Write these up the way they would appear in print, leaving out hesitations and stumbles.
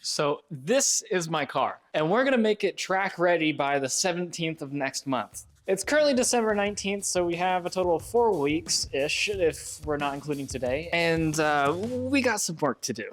So this is my car, and we're gonna make it track ready by the 17th of next month. It's currently December 19th, so we have a total of 4 weeks-ish, if we're not including today, and we got some work to do.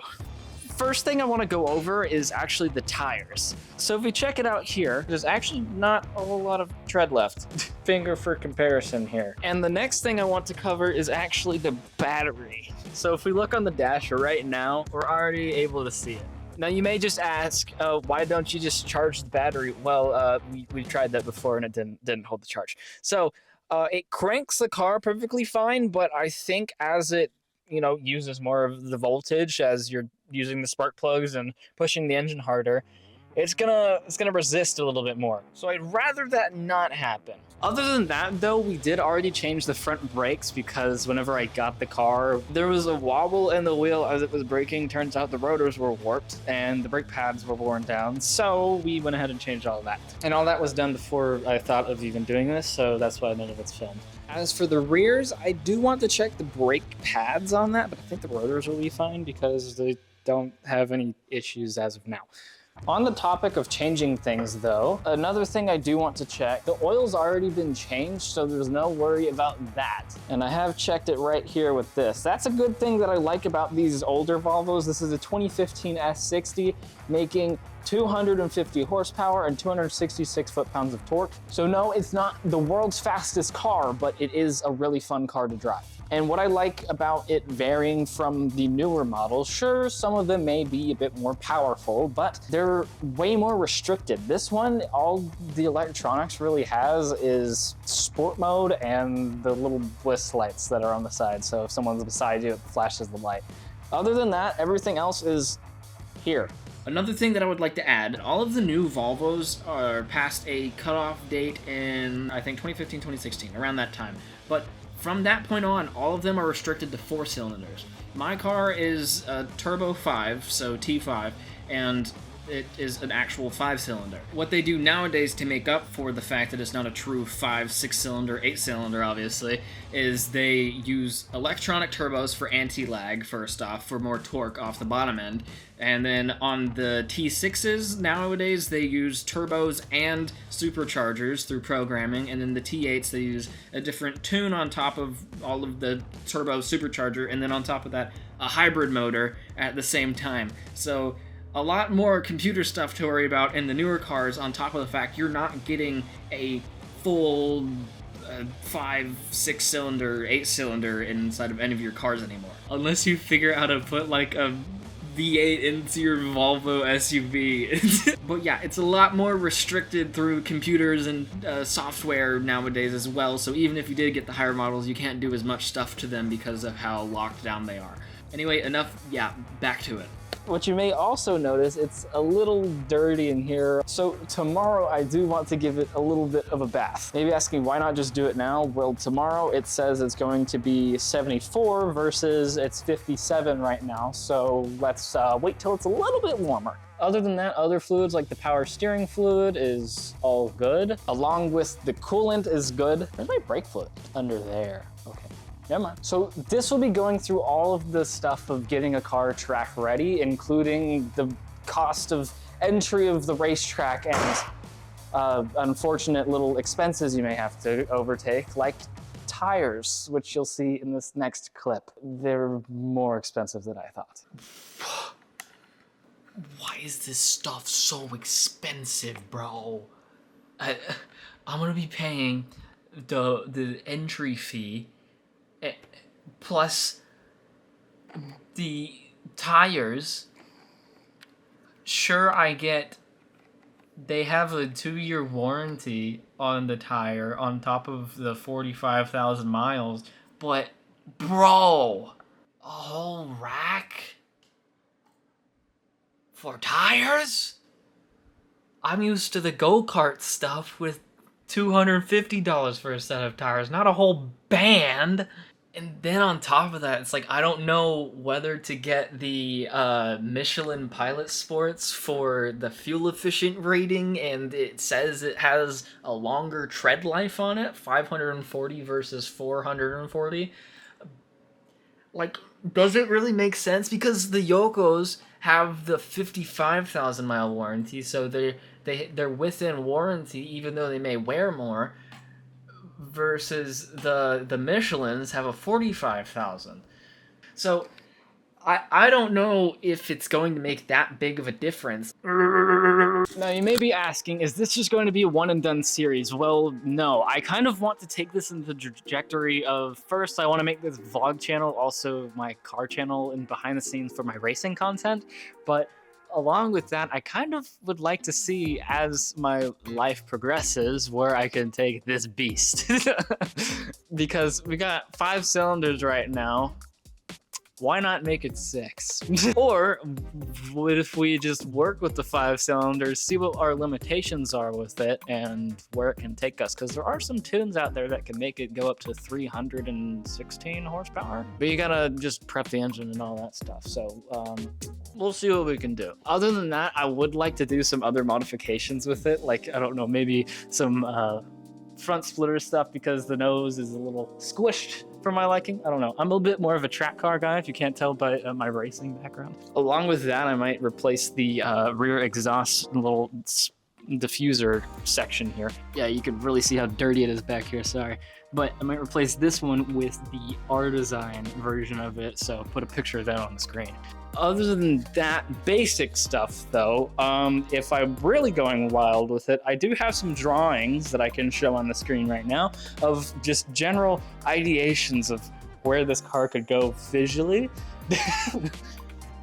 First thing I want to go over is actually the tires. So if we check it out here, there's actually not a whole lot of tread left. Finger for comparison here. And the next thing I want to cover is actually the battery. So if we look on the dash right now, we're already able to see it. Now you may just ask, why don't you just charge the battery? Well, we tried that before and it didn't hold the charge. So it cranks the car perfectly fine, but I think as it uses more of the voltage as you're using the spark plugs and pushing the engine harder, it's gonna resist a little bit more. So I'd rather that not happen. Other than that though, we did already change the front brakes because whenever I got the car, there was a wobble in the wheel as it was braking. Turns out the rotors were warped and the brake pads were worn down. So we went ahead and changed all of that. And all that was done before I thought of even doing this, so that's why none of it's filmed. As for the rears, I do want to check the brake pads on that, but I think the rotors will be fine because they don't have any issues as of now. On the topic of changing things though, another thing I do want to check, the oil's already been changed, so there's no worry about that. And I have checked it right here with this. That's a good thing that I like about these older Volvos. This is a 2015 S60 making 250 horsepower and 266 foot-pounds of torque. So no, it's not the world's fastest car, but it is a really fun car to drive. And what I like about it varying from the newer models, sure, some of them may be a bit more powerful, but they're way more restricted. This one, all the electronics really has is sport mode and the little bliss lights that are on the side. So if someone's beside you, it flashes the light. Other than that, everything else is here. Another thing that I would like to add, all of the new Volvos are past a cutoff date in, I think, 2015, 2016, around that time. But from that point on, all of them are restricted to 4 cylinders. My car is a Turbo 5, so T5, and it is an actual 5-cylinder. What they do nowadays to make up for the fact that it's not a true 5, 6-cylinder, 8-cylinder, obviously, is they use electronic turbos for anti-lag, first off, for more torque off the bottom end. And then on the T6s, nowadays, they use turbos and superchargers through programming, and then the T8s, they use a different tune on top of all of the turbo supercharger, and then on top of that, a hybrid motor at the same time. So a lot more computer stuff to worry about in the newer cars, on top of the fact you're not getting a full 5, 6-cylinder, 8-cylinder inside of any of your cars anymore. Unless you figure out how to put like a V8 into your Volvo SUV. But yeah, it's a lot more restricted through computers and software nowadays as well, so even if you did get the higher models, you can't do as much stuff to them because of how locked down they are. Anyway, enough, back to it. What you may also notice, it's a little dirty in here. So tomorrow I do want to give it a little bit of a bath. Maybe asking why not just do it now? Well, tomorrow it says it's going to be 74 versus it's 57 right now. So let's wait till it's a little bit warmer. Other than that, other fluids like the power steering fluid is all good. Along with the coolant is good. Where's my brake fluid? Under there, okay. Never mind. So this will be going through all of the stuff of getting a car track ready, including the cost of entry of the racetrack and unfortunate little expenses you may have to overtake, like tires, which you'll see in this next clip. They're more expensive than I thought. Why is this stuff so expensive, bro? I'm gonna be paying the entry fee plus the tires. Sure, they have a 2-year warranty on the tire on top of the 45,000 miles, but bro, a whole rack for tires? I'm used to the go-kart stuff with $250 for a set of tires, not a whole band. And then on top of that, it's like, I don't know whether to get the Michelin Pilot Sports for the fuel efficient rating, and it says it has a longer tread life on it, 540 versus 440. Like, does it really make sense? Because the Yokos have the 55,000 mile warranty, so they're within warranty even though they may wear more, versus the Michelins have a 45,000. So I don't know if it's going to make that big of a difference. Now you may be asking, is this just going to be a one and done series? Well, no. I kind of want to take this in the trajectory of, first I want to make this vlog channel also my car channel and behind the scenes for my racing content, but along with that, I kind of would like to see, as my life progresses, where I can take this beast. Because we got 5 cylinders right now. Why not make it 6? Or what if we just work with the 5 cylinders, see what our limitations are with it and where it can take us? Because there are some tunes out there that can make it go up to 316 horsepower. But you gotta just prep the engine and all that stuff. So we'll see what we can do. Other than that, I would like to do some other modifications with it. Like, I don't know, maybe some front splitter stuff, because the nose is a little squished for my liking. I don't know. I'm a bit more of a track car guy, if you can't tell by my racing background. Along with that, I might replace the rear exhaust little diffuser section here. Yeah, you can really see how dirty it is back here, sorry. But I might replace this one with the R-Design version of it, so put a picture of that on the screen. Other than that basic stuff though, if I'm really going wild with it, I do have some drawings that I can show on the screen right now of just general ideations of where this car could go visually.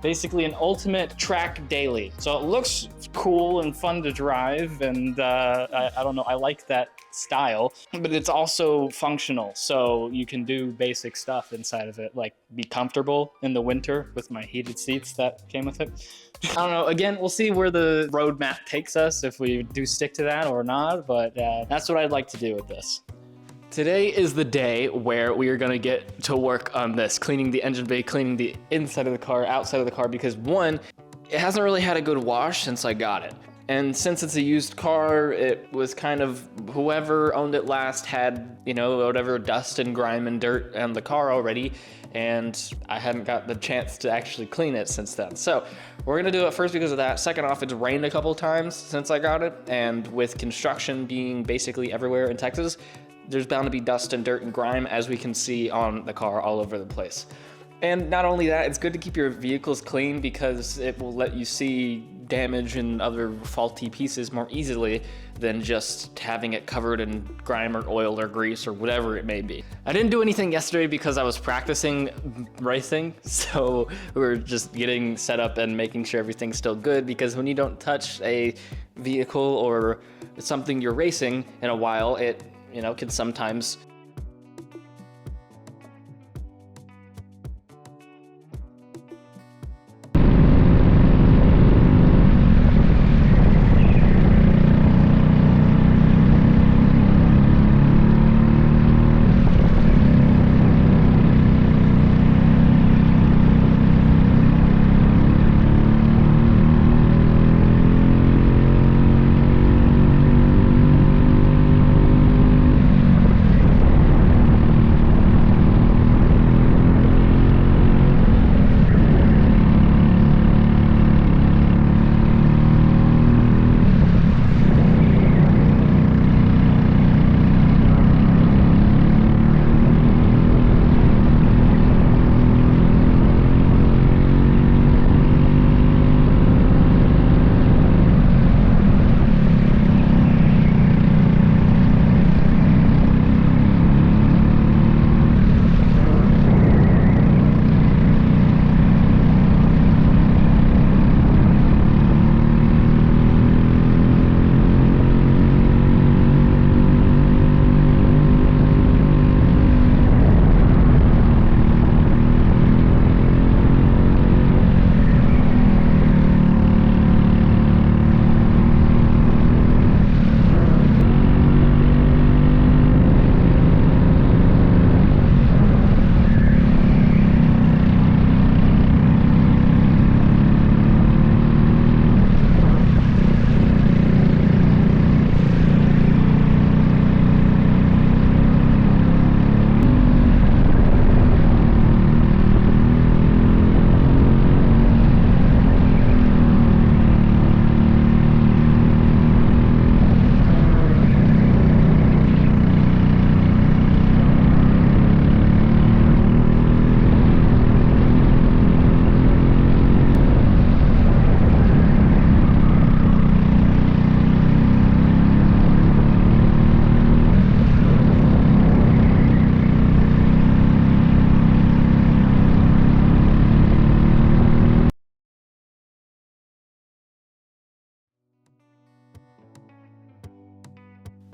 Basically an ultimate track daily. So it looks cool and fun to drive, and I don't know, I like that style, but it's also functional, so you can do basic stuff inside of it, like be comfortable in the winter with my heated seats that came with it. I don't know, again, we'll see where the roadmap takes us, if we do stick to that or not, but that's what I'd like to do with this. Today is the day where we are gonna get to work on this, cleaning the engine bay, cleaning the inside of the car, outside of the car, because one, it hasn't really had a good wash since I got it. And since it's a used car, it was kind of, whoever owned it last had, you know, whatever dust and grime and dirt on the car already, and I hadn't got the chance to actually clean it since then. So we're gonna do it first because of that. Second off, it's rained a couple times since I got it, and with construction being basically everywhere in Texas, there's bound to be dust and dirt and grime, as we can see on the car all over the place. And not only that, it's good to keep your vehicles clean because it will let you see damage and other faulty pieces more easily than just having it covered in grime or oil or grease or whatever it may be. I didn't do anything yesterday because I was practicing racing, so we were just getting set up and making sure everything's still good, because when you don't touch a vehicle or something you're racing in a while, it, you know, can sometimes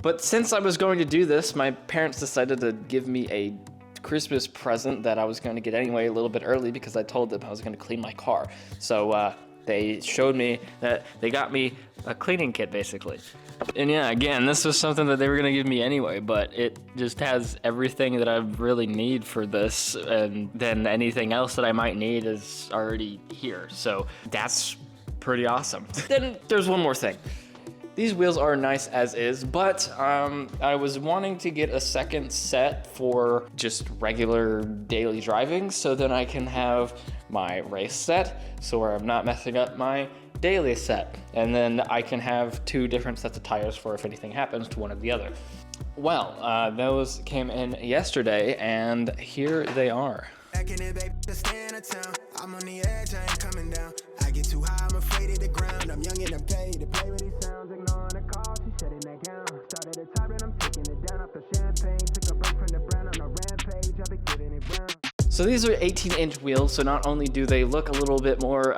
But since I was going to do this, my parents decided to give me a Christmas present that I was going to get anyway a little bit early because I told them I was going to clean my car. So they showed me that they got me a cleaning kit basically. And yeah, again, this was something that they were going to give me anyway, but it just has everything that I really need for this, and then anything else that I might need is already here. So that's pretty awesome. Then there's one more thing. These wheels are nice as is, but I was wanting to get a second set for just regular daily driving, so then I can have my race set, so where I'm not messing up my daily set. And then I can have 2 different sets of tires for if anything happens to one or the other. Well, those came in yesterday, and here they are. I'm on the edge, I ain't coming down. I get too high, I'm afraid of the ground. I'm young and I'm paid to play with these sounds, ignoring the call, she shutting that down. Started at the top and I'm taking it down off the champagne. Took a break from the brand on a rampage, I've been giving it round. So these are 18-inch wheels, so not only do they look a little bit more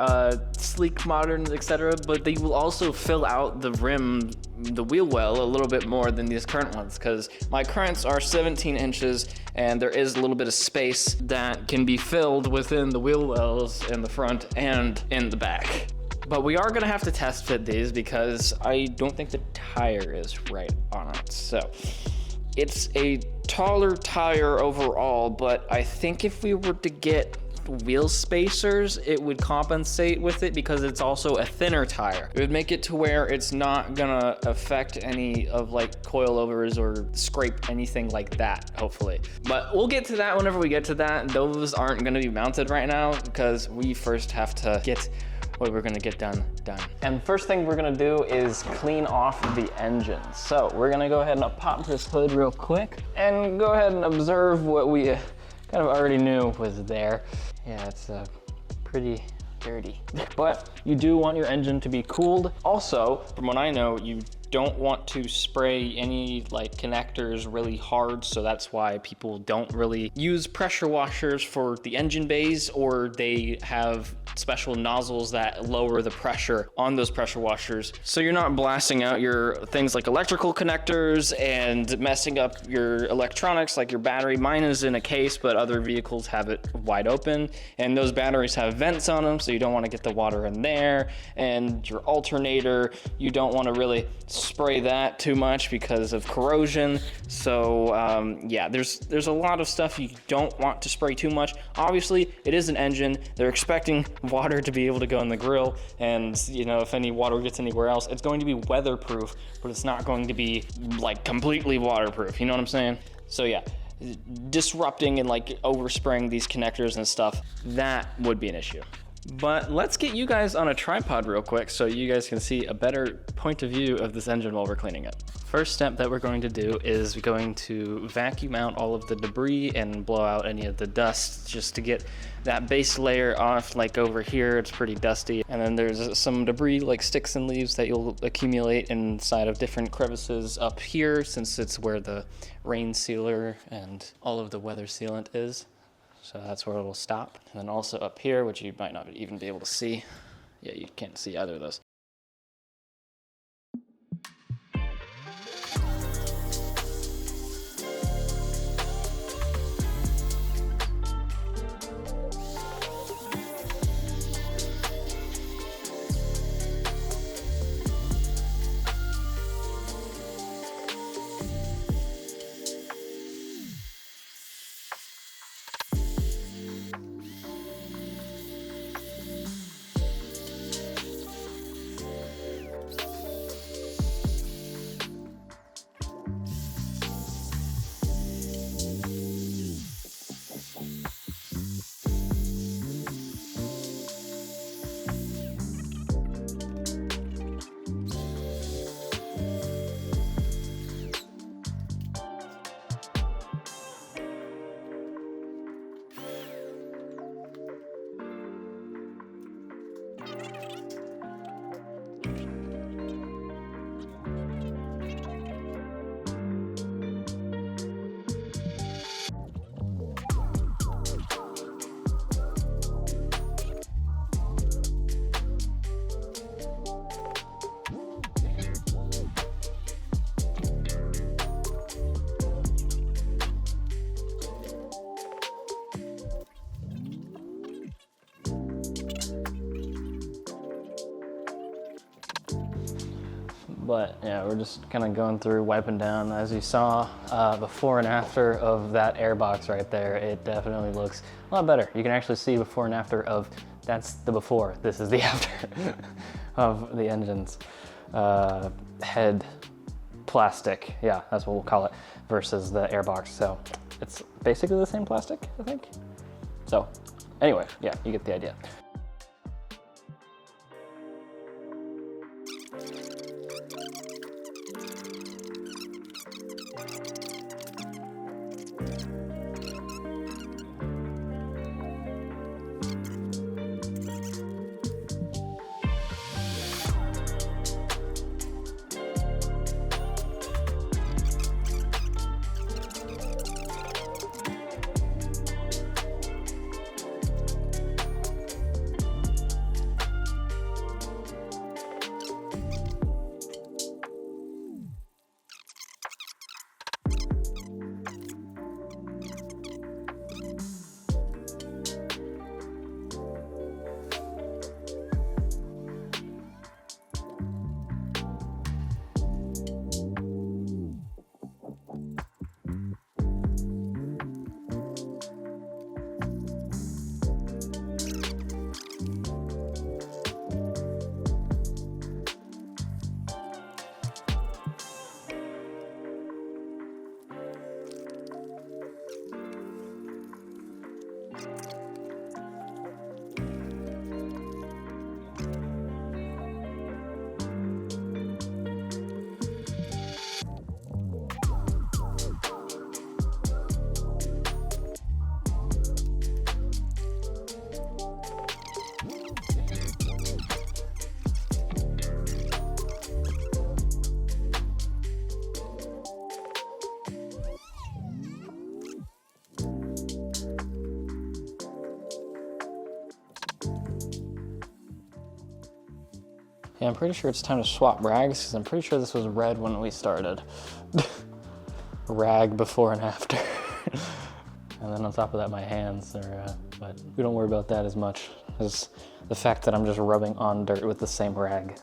sleek, modern, etc., but they will also fill out the rim, the wheel well, a little bit more than these current ones, because my currents are 17 inches, and there is a little bit of space that can be filled within the wheel wells in the front and in the back. But we are gonna have to test fit these because I don't think the tire is right on it. So it's a taller tire overall, but I think if we were to get wheel spacers, it would compensate with it because it's also a thinner tire. It would make it to where it's not gonna affect any of like coilovers or scrape anything like that, hopefully. But we'll get to that whenever we get to that. Those aren't gonna be mounted right now because we first have to get what we're gonna get done. And first thing we're gonna do is clean off the engine. So we're gonna go ahead and pop this hood real quick and go ahead and observe what we kind of already knew was there. Yeah, it's pretty dirty. But you do want your engine to be cooled. Also, from what I know, you don't want to spray any like connectors really hard, so that's why people don't really use pressure washers for the engine bays, or they have special nozzles that lower the pressure on those pressure washers, so you're not blasting out your things like electrical connectors and messing up your electronics like your battery. Mine is in a case, but other vehicles have it wide open, and those batteries have vents on them, so you don't want to get the water in there. And your alternator, you don't want to really spray that too much because of corrosion. So yeah, there's a lot of stuff you don't want to spray too much. Obviously, it is an engine. They're expecting water to be able to go in the grill, and you know, if any water gets anywhere else, it's going to be weatherproof, but it's not going to be like completely waterproof. You know what I'm saying? So yeah, disrupting and like overspraying these connectors and stuff, that would be an issue. But let's get you guys on a tripod real quick so you guys can see a better point of view of this engine while we're cleaning it. First step that we're going to do is going to vacuum out all of the debris and blow out any of the dust just to get that base layer off. Like over here, it's pretty dusty. And then there's some debris like sticks and leaves that you'll accumulate inside of different crevices up here, since it's where the rain sealer and all of the weather sealant is. So that's where it'll stop. And then also up here, which you might not even be able to see. Yeah, you can't see either of those. But yeah, we're just kind of going through, wiping down. As you saw, before and after of that air box right there, it definitely looks a lot better. You can actually see before and after of, that's the before, this is the after of the engine's head plastic. Yeah, that's what we'll call it, versus the air box. So it's basically the same plastic, I think. So anyway, yeah, you get the idea. Yeah, I'm pretty sure it's time to swap rags, because I'm pretty sure this was red when we started. Rag before and after. And then on top of that, my hands are, but we don't worry about that as much as the fact that I'm just rubbing on dirt with the same rag.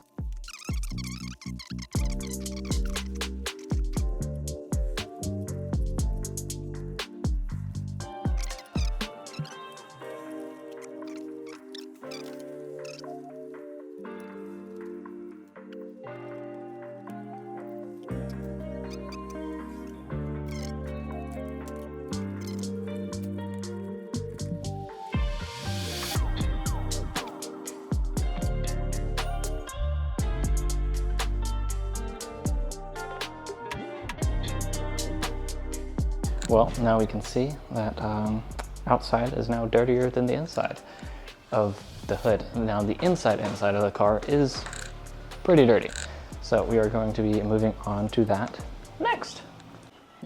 Well, now we can see that outside is now dirtier than the inside of the hood. Now the inside of the car is pretty dirty. So we are going to be moving on to that next.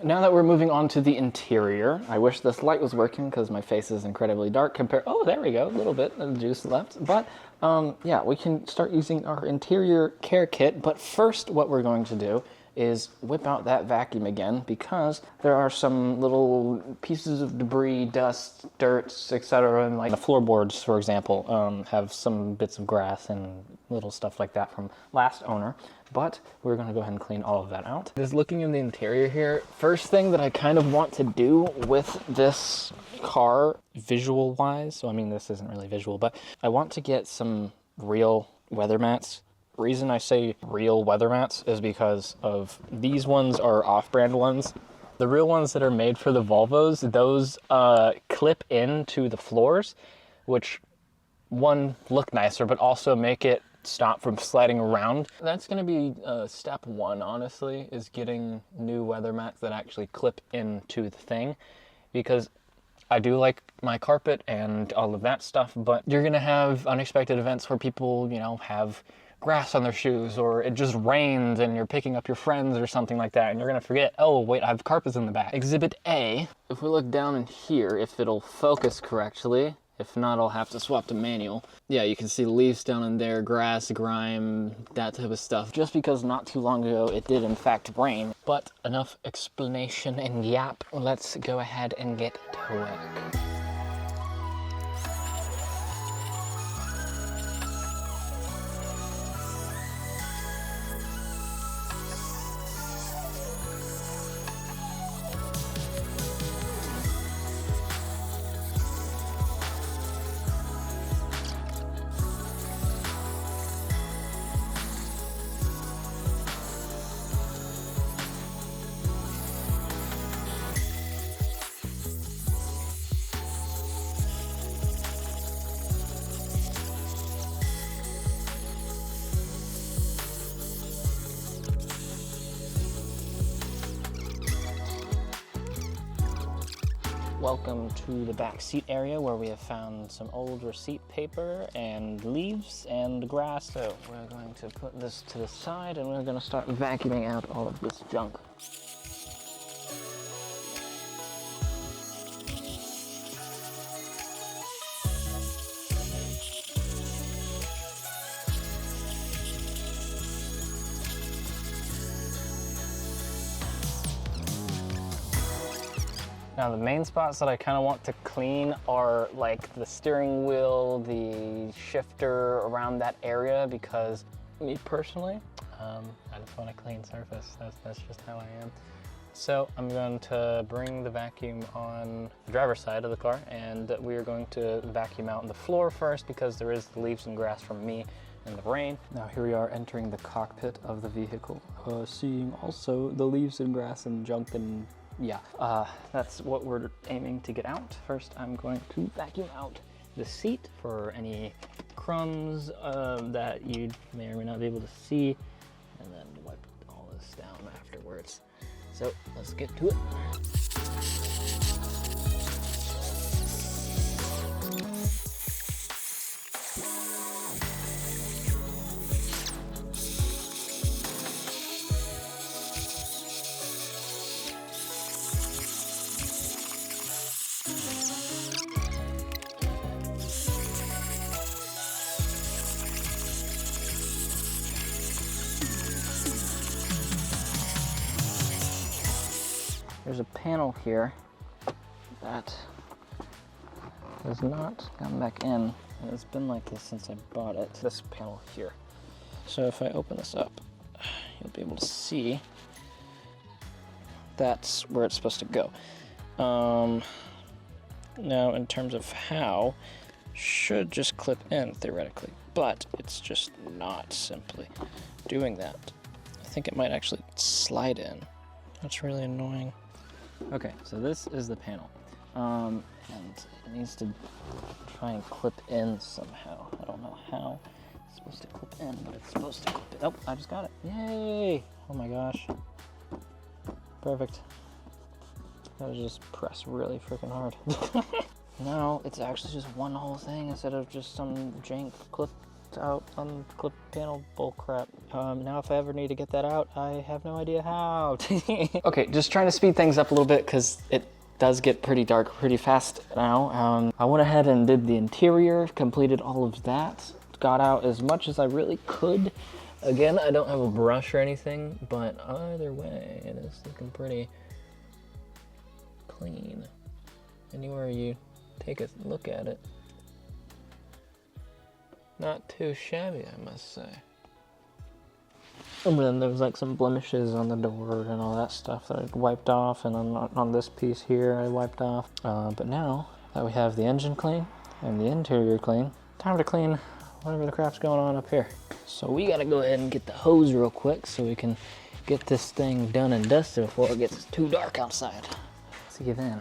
Now that we're moving on to the interior, I wish this light was working because my face is incredibly dark compared, oh, there we go, a little bit of juice left. But yeah, we can start using our interior care kit. But first, what we're going to do is whip out that vacuum again, because there are some little pieces of debris, dust, dirt, etc. And like the floorboards, for example, have some bits of grass and little stuff like that from last owner. But we're gonna go ahead and clean all of that out. Just looking in the interior here, first thing that I kind of want to do with this car visual-wise, so I mean this isn't really visual, but I want to get some real weather mats. Reason I say real weather mats is because of these ones are off-brand ones. The real ones that are made for the Volvos, those clip into the floors, which one, look nicer, but also make it stop from sliding around. That's gonna be step one, honestly, is getting new weather mats that actually clip into the thing, because I do like my carpet and all of that stuff, but you're gonna have unexpected events where people, you know, have grass on their shoes, or it just rained and you're picking up your friends or something like that, and you're gonna forget, oh wait, I have carpets in the back. Exhibit A, if we look down in here, if it'll focus correctly, if not, I'll have to swap to manual. Yeah, you can see leaves down in there, grass, grime, that type of stuff. Just because not too long ago it did in fact rain. But enough explanation and yap, let's go ahead and get to work. welcome to the back seat area where we have found some old receipt paper and leaves and grass. So we're going to put this to the side and we're going to start vacuuming out all of this junk. Now the main spots that I kind of want to clean are like the steering wheel, the shifter, around that area, because me personally, I just want a clean surface. That's just how I am. So I'm going to bring the vacuum on the driver's side of the car, and we are going to vacuum out the floor first because there is the leaves and grass from me in the rain. Now here we are entering the cockpit of the vehicle, seeing also the leaves and grass and junk and yeah, that's what we're aiming to get out. First, I'm going to vacuum out the seat for any crumbs that you may or may not be able to see, and then wipe all this down afterwards. So let's get to it. There's a panel here that has not gone back in, and it's been like this since I bought it. This panel here. So if I open this up, you'll be able to see that's where it's supposed to go. Now in terms of how, should just clip in theoretically, but it's just not simply doing that. I think it might actually slide in. That's really annoying. Okay, so this is the panel, and it needs to try and clip in somehow. I don't know how it's supposed to clip in, but it's supposed to clip in. Oh, I just got it. Yay! Oh my gosh. Perfect. That was just press really freaking hard. No, it's actually just one whole thing instead of just some jank clipped out unclipped panel bullcrap. Now if I ever need to get that out, I have no idea how. Okay, just trying to speed things up a little bit because it does get pretty dark pretty fast now. I went ahead and did the interior, completed all of that, got out as much as I really could. Again, I don't have a brush or anything, but either way, it is looking pretty clean. Anywhere you take a look at it. Not too shabby, I must say. And then there's like some blemishes on the door and all that stuff that I wiped off, and on this piece here I wiped off. But now that we have the engine clean and the interior clean, time to clean whatever the crap's going on up here. So we gotta go ahead and get the hose real quick so we can get this thing done and dusted before it gets too dark outside. See you then.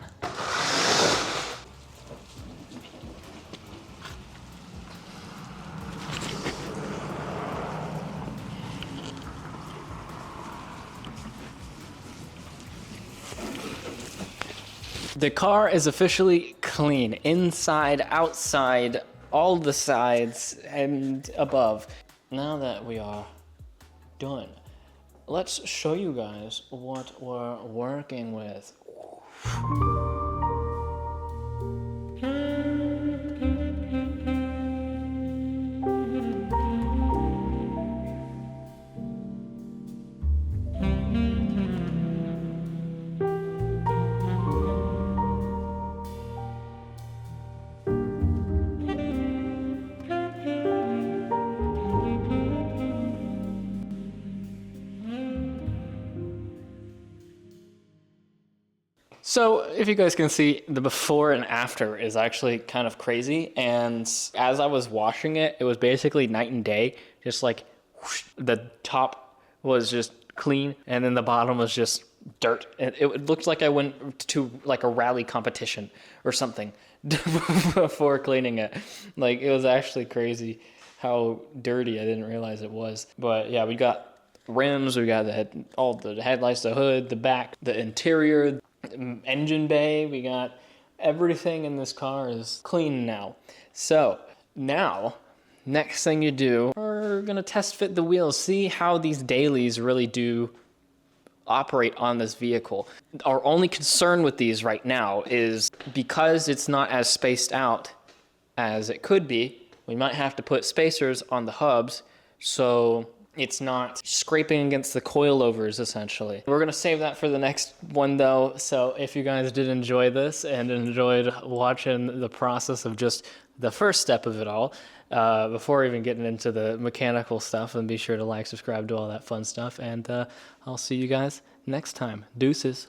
The car is officially clean, inside, outside, all the sides and above. Now that we are done, let's show you guys what we're working with. So if you guys can see, the before and after is actually kind of crazy. And as I was washing it, it was basically night and day. Just like whoosh, the top was just clean and then the bottom was just dirt. It looked like I went to like a rally competition or something before cleaning it. Like it was actually crazy how dirty. I didn't realize it was. But yeah, we got rims, we got all the headlights, the hood, the back, the interior, engine bay. We got Everything in this car is clean now. So now, next thing you do, we're gonna test fit the wheels, see how these dailies really do operate on this vehicle. Our only concern with these right now is because it's not as spaced out as it could be, we might have to put spacers on the hubs so it's not scraping against the coilovers, essentially. We're gonna save that for the next one though, so if you guys did enjoy this and enjoyed watching the process of just the first step of it all, before even getting into the mechanical stuff, then be sure to like, subscribe, do all that fun stuff, and I'll see you guys next time. Deuces.